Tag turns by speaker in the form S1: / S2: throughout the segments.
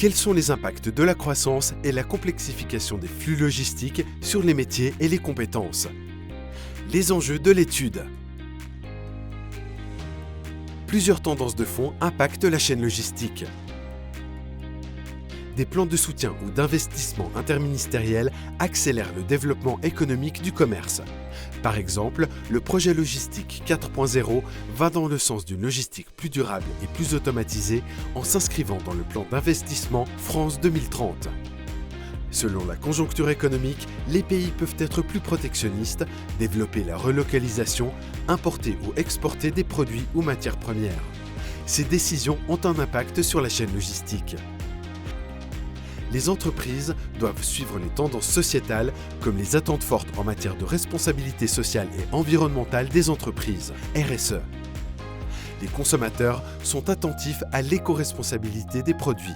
S1: Quels sont les impacts de la croissance et la complexification des flux logistiques sur les métiers et les compétences? Les enjeux de l'étude. Plusieurs tendances de fond impactent la chaîne logistique. Des plans de soutien ou d'investissement interministériels accélèrent le développement économique du commerce. Par exemple, le projet logistique 4.0 va dans le sens d'une logistique plus durable et plus automatisée en s'inscrivant dans le plan d'investissement France 2030. Selon la conjoncture économique, les pays peuvent être plus protectionnistes, développer la relocalisation, importer ou exporter des produits ou matières premières. Ces décisions ont un impact sur la chaîne logistique. Les entreprises doivent suivre les tendances sociétales comme les attentes fortes en matière de responsabilité sociale et environnementale des entreprises, RSE. Les consommateurs sont attentifs à l'éco-responsabilité des produits.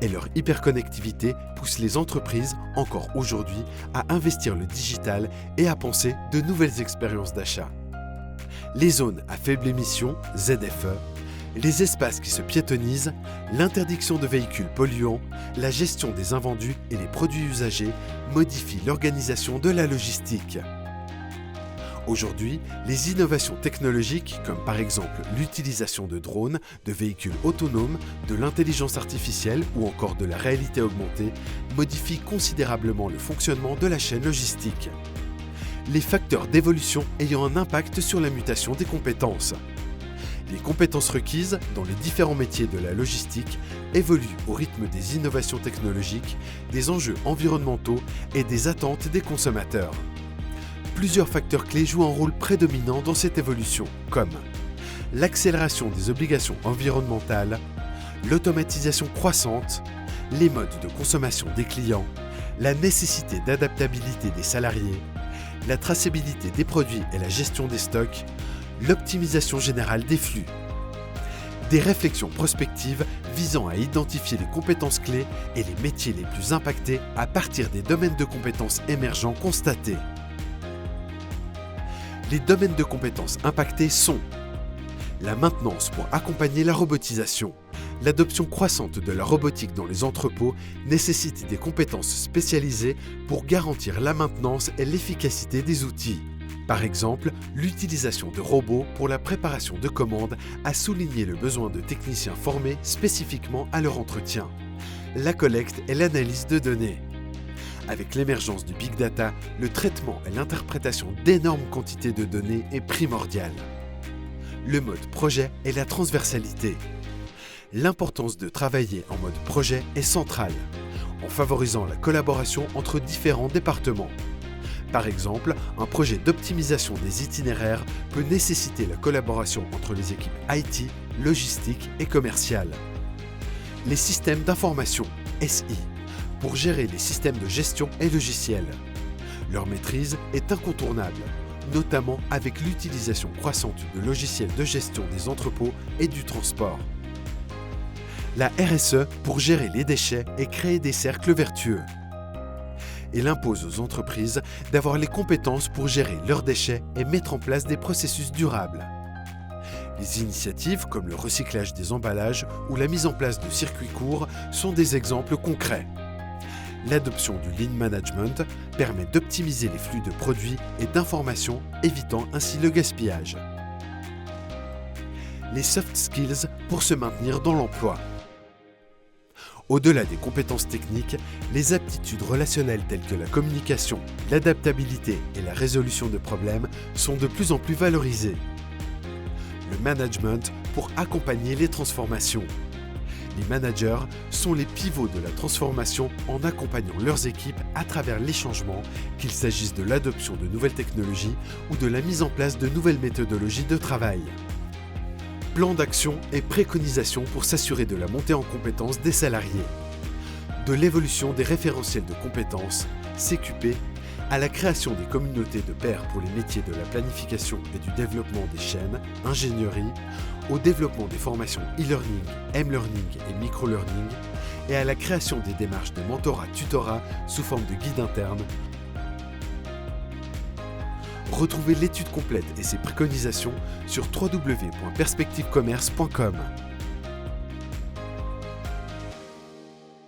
S1: Et leur hyperconnectivité pousse les entreprises, encore aujourd'hui, à investir le digital et à penser de nouvelles expériences d'achat. Les zones à faible émission, ZFE, les espaces qui se piétonnisent, l'interdiction de véhicules polluants, la gestion des invendus et les produits usagés modifient l'organisation de la logistique. Aujourd'hui, les innovations technologiques, comme par exemple l'utilisation de drones, de véhicules autonomes, de l'intelligence artificielle ou encore de la réalité augmentée, modifient considérablement le fonctionnement de la chaîne logistique. Les facteurs d'évolution ayant un impact sur la mutation des compétences. Les compétences requises dans les différents métiers de la logistique évoluent au rythme des innovations technologiques, des enjeux environnementaux et des attentes des consommateurs. Plusieurs facteurs clés jouent un rôle prédominant dans cette évolution, comme l'accélération des obligations environnementales, l'automatisation croissante, les modes de consommation des clients, la nécessité d'adaptabilité des salariés, la traçabilité des produits et la gestion des stocks, l'optimisation générale des flux. Des réflexions prospectives visant à identifier les compétences clés et les métiers les plus impactés à partir des domaines de compétences émergents constatés. Les domaines de compétences impactés sont la maintenance pour accompagner la robotisation. L'adoption croissante de la robotique dans les entrepôts nécessite des compétences spécialisées pour garantir la maintenance et l'efficacité des outils. Par exemple, l'utilisation de robots pour la préparation de commandes a souligné le besoin de techniciens formés spécifiquement à leur entretien. La collecte et l'analyse de données. Avec l'émergence du big data, le traitement et l'interprétation d'énormes quantités de données est primordial. Le mode projet et la transversalité. L'importance de travailler en mode projet est centrale, en favorisant la collaboration entre différents départements. Par exemple, un projet d'optimisation des itinéraires peut nécessiter la collaboration entre les équipes IT, logistique et commerciales. Les systèmes d'information, SI, pour gérer les systèmes de gestion et logiciels. Leur maîtrise est incontournable, notamment avec l'utilisation croissante de logiciels de gestion des entrepôts et du transport. La RSE pour gérer les déchets et créer des cercles vertueux. Elle impose aux entreprises d'avoir les compétences pour gérer leurs déchets et mettre en place des processus durables. Les initiatives comme le recyclage des emballages ou la mise en place de circuits courts sont des exemples concrets. L'adoption du Lean Management permet d'optimiser les flux de produits et d'informations, évitant ainsi le gaspillage. Les soft skills pour se maintenir dans l'emploi. Au-delà des compétences techniques, les aptitudes relationnelles telles que la communication, l'adaptabilité et la résolution de problèmes sont de plus en plus valorisées. Le management pour accompagner les transformations. Les managers sont les pivots de la transformation en accompagnant leurs équipes à travers les changements, qu'il s'agisse de l'adoption de nouvelles technologies ou de la mise en place de nouvelles méthodologies de travail. Plan d'action et préconisations pour s'assurer de la montée en compétences des salariés. De l'évolution des référentiels de compétences, CQP, à la création des communautés de pairs pour les métiers de la planification et du développement des chaînes, ingénierie, au développement des formations e-learning, m-learning et micro-learning, et à la création des démarches de mentorat-tutorat sous forme de guide interne. Retrouvez l'étude complète et ses préconisations sur www.perspectivecommerce.com.